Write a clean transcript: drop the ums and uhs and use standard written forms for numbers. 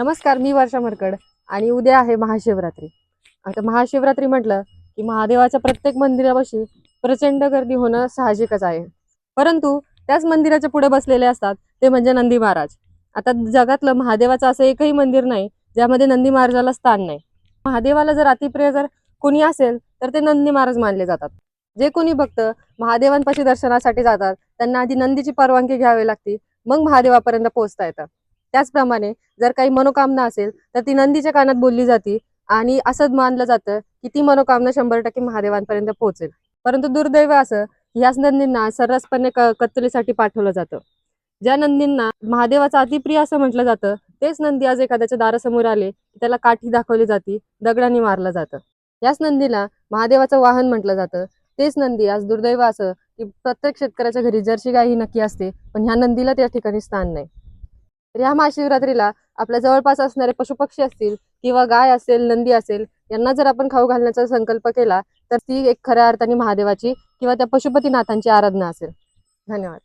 नमस्कार, मी वर्षा मरकड आणि उद्या आहे महाशिवरात्री. आता महाशिवरात्री म्हटलं की महादेवाच्या प्रत्येक मंदिरापाशी प्रचंड गर्दी होणं साहजिकच आहे. परंतु त्याच मंदिराच्या पुढे बसलेले असतात ते म्हणजे नंदी महाराज. आता जगातलं महादेवाचं असं एकही मंदिर नाही ज्यामध्ये नंदी महाराजाला स्थान नाही. महादेवाला जर अतिप्रिय जर कोणी असेल तर ते नंदी महाराज मानले जातात. जे कोणी भक्त महादेवांपाशी दर्शनासाठी जातात त्यांना आधी नंदीची परवानगी घ्यावी लागते, मग महादेवापर्यंत पोहोचता येतं. त्याचप्रमाणे जर काही मनोकामना असेल तर ती नंदीच्या कानात बोलली जाते आणि असं मानलं जातं की ती मनोकामना 100% महादेवांपर्यंत पोहोचेल. परंतु दुर्दैव असं याच नंदींना सर्रासपणे कत्तलीसाठी पाठवलं जातं. ज्या नंदींना महादेवाचा अतिप्रिय असं म्हटलं जातं तेच नंदी आज एखाद्याच्या दारासमोर आले की त्याला काठी दाखवली जाते, दगडाने मारलं जातं. याच नंदीला महादेवाचं वाहन म्हटलं जातं. तेच नंदी आज दुर्दैव असं की प्रत्येक शेतकऱ्याच्या घरी जर्सी गाय ही नक्की असते, पण ह्या नंदीला त्या ठिकाणी स्थान नाही. तर ह्या महाशिवरात्रीला आपल्या जवळपास असणारे पशुपक्षी असतील किंवा गाय असेल, नंदी असेल, यांना जर आपण खाऊ घालण्याचा संकल्प केला तर ती एक खऱ्या अर्थाने महादेवाची किंवा त्या पशुपतीनाथांची आराधना असेल. धन्यवाद.